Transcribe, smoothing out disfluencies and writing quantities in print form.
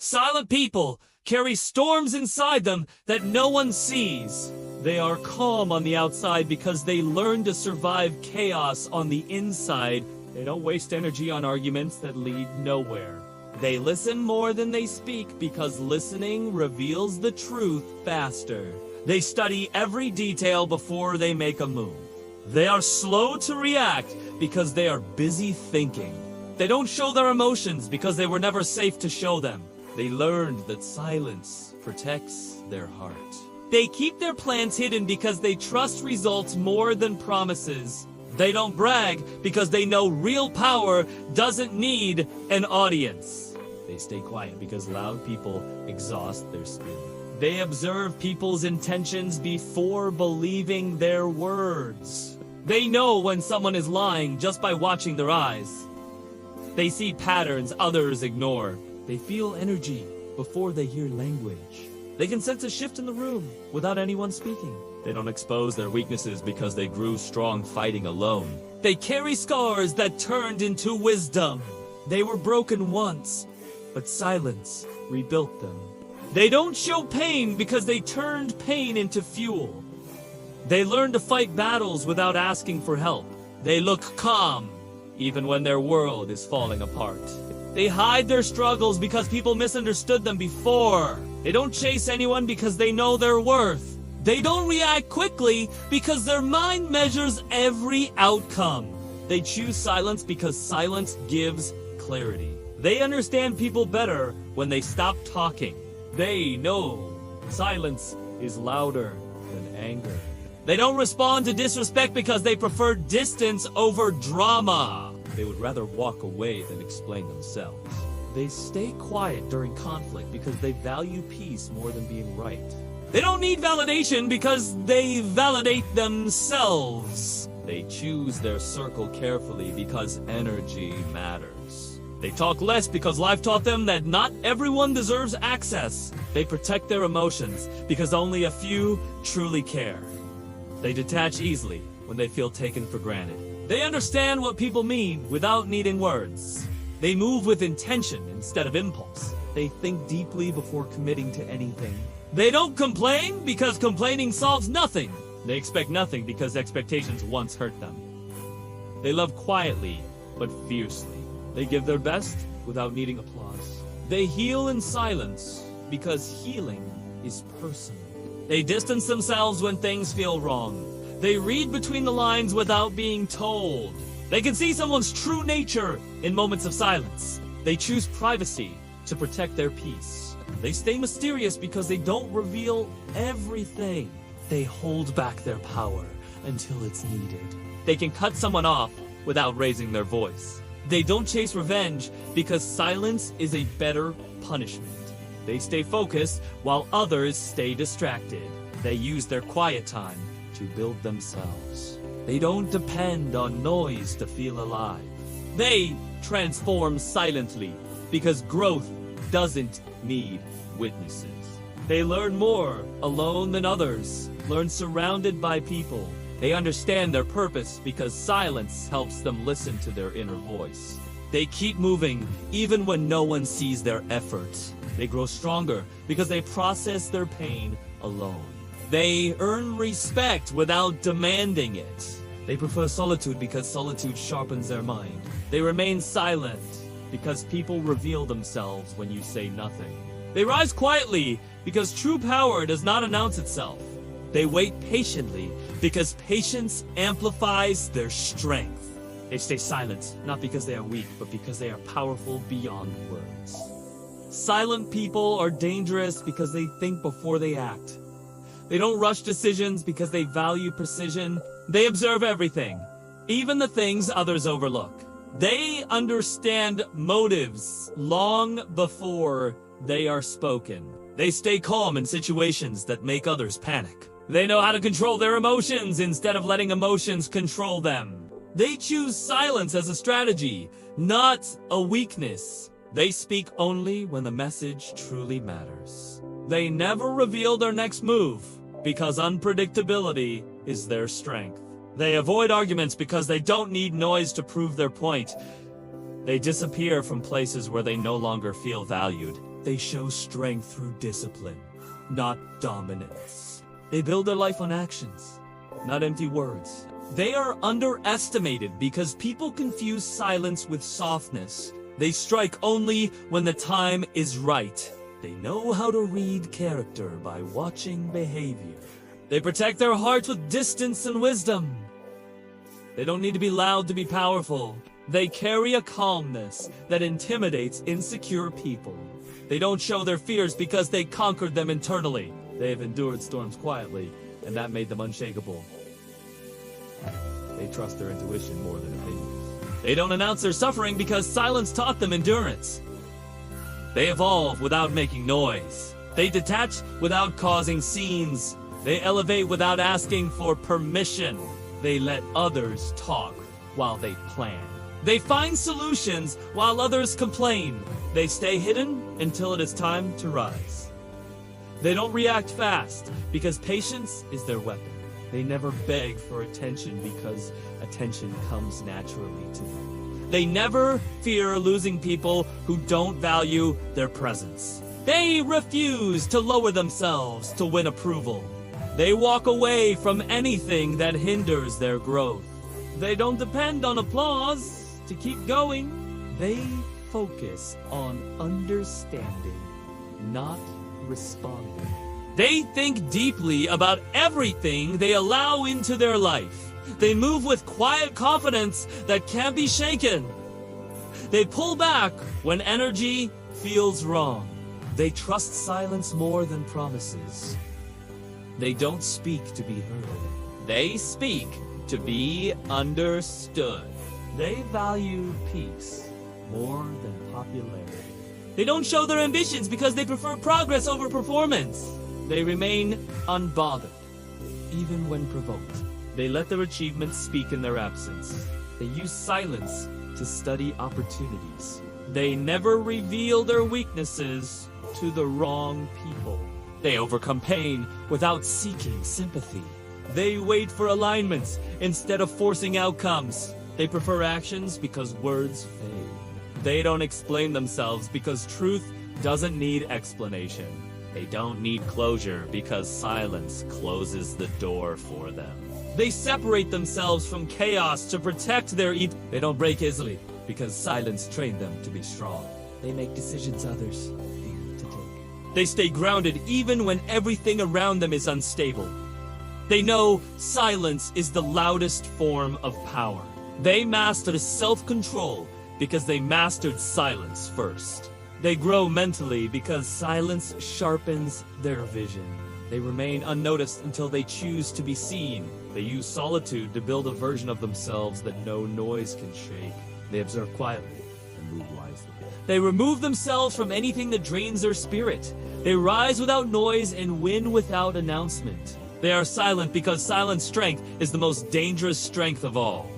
Silent people carry storms inside them that no one sees. They are calm on the outside because they learn to survive chaos on the inside. They don't waste energy on arguments that lead nowhere. They listen more than they speak because listening reveals the truth faster. They study every detail before they make a move. They are slow to react because they are busy thinking. They don't show their emotions because they were never safe to show them. They learned that silence protects their heart. They keep their plans hidden because they trust results more than promises. They don't brag because they know real power doesn't need an audience. They stay quiet because loud people exhaust their spirit. They observe people's intentions before believing their words. They know when someone is lying just by watching their eyes. They see patterns others ignore. They feel energy before they hear language. They can sense a shift in the room without anyone speaking. They don't expose their weaknesses because they grew strong fighting alone. They carry scars that turned into wisdom. They were broken once, but silence rebuilt them. They don't show pain because they turned pain into fuel. They learn to fight battles without asking for help. They look calm, even when their world is falling apart. They hide their struggles because people misunderstood them before. They don't chase anyone because they know their worth. They don't react quickly because their mind measures every outcome. They choose silence because silence gives clarity. They understand people better when they stop talking. They know silence is louder than anger. They don't respond to disrespect because they prefer distance over drama. They would rather walk away than explain themselves. They stay quiet during conflict because they value peace more than being right. They don't need validation because they validate themselves. They choose their circle carefully because energy matters. They talk less because life taught them that not everyone deserves access. They protect their emotions because only a few truly care. They detach easily when they feel taken for granted. They understand what people mean without needing words. They move with intention instead of impulse. They think deeply before committing to anything. They don't complain because complaining solves nothing. They expect nothing because expectations once hurt them. They love quietly but fiercely. They give their best without needing applause. They heal in silence because healing is personal. They distance themselves when things feel wrong. They read between the lines without being told. They can see someone's true nature in moments of silence. They choose privacy to protect their peace. They stay mysterious because they don't reveal everything. They hold back their power until it's needed. They can cut someone off without raising their voice. They don't chase revenge because silence is a better punishment. They stay focused while others stay distracted. They use their quiet time to build themselves. They don't depend on noise to feel alive. They transform silently because growth doesn't need witnesses. They learn more alone than others, learn surrounded by people. They understand their purpose because silence helps them listen to their inner voice. They keep moving even when no one sees their effort. They grow stronger because they process their pain alone. They earn respect without demanding it. They prefer solitude because solitude sharpens their mind. They remain silent because people reveal themselves when you say nothing. They rise quietly because true power does not announce itself. They wait patiently because patience amplifies their strength. They stay silent, not because they are weak, but because they are powerful beyond words. Silent people are dangerous because they think before they act. They don't rush decisions because they value precision. They observe everything, even the things others overlook. They understand motives long before they are spoken. They stay calm in situations that make others panic. They know how to control their emotions instead of letting emotions control them. They choose silence as a strategy, not a weakness. They speak only when the message truly matters. They never reveal their next move because unpredictability is their strength. They avoid arguments because they don't need noise to prove their point. They disappear from places where they no longer feel valued. They show strength through discipline, not dominance. They build their life on actions, not empty words. They are underestimated because people confuse silence with softness. They strike only when the time is right. They know how to read character by watching behavior. They protect their hearts with distance and wisdom. They don't need to be loud to be powerful. They carry a calmness that intimidates insecure people. They don't show their fears because they conquered them internally. They have endured storms quietly, and that made them unshakable. They trust their intuition more than opinions. They don't announce their suffering because silence taught them endurance. They evolve without making noise. They detach without causing scenes. They elevate without asking for permission. They let others talk while they plan. They find solutions while others complain. They stay hidden until it is time to rise. They don't react fast because patience is their weapon. They never beg for attention because attention comes naturally to them. They never fear losing people who don't value their presence. They refuse to lower themselves to win approval. They walk away from anything that hinders their growth. They don't depend on applause to keep going. They focus on understanding, not responding. They think deeply about everything they allow into their life. They move with quiet confidence that can't be shaken. They pull back when energy feels wrong. They trust silence more than promises. They don't speak to be heard. They speak to be understood. They value peace more than popularity. They don't show their ambitions because they prefer progress over performance. They remain unbothered, even when provoked. They let their achievements speak in their absence. They use silence to study opportunities. They never reveal their weaknesses to the wrong people. They overcome pain without seeking sympathy. They wait for alignments instead of forcing outcomes. They prefer actions because words fade. They don't explain themselves because truth doesn't need explanation. They don't need closure because silence closes the door for them. They separate themselves from chaos to protect their ego. They don't break easily because silence trained them to be strong. They make decisions others fear to take. They stay grounded even when everything around them is unstable. They know silence is the loudest form of power. They master self-control because they mastered silence first. They grow mentally because silence sharpens their vision. They remain unnoticed until they choose to be seen. They use solitude to build a version of themselves that no noise can shake. They observe quietly and move wisely. They remove themselves from anything that drains their spirit. They rise without noise and win without announcement. They are silent because silent strength is the most dangerous strength of all.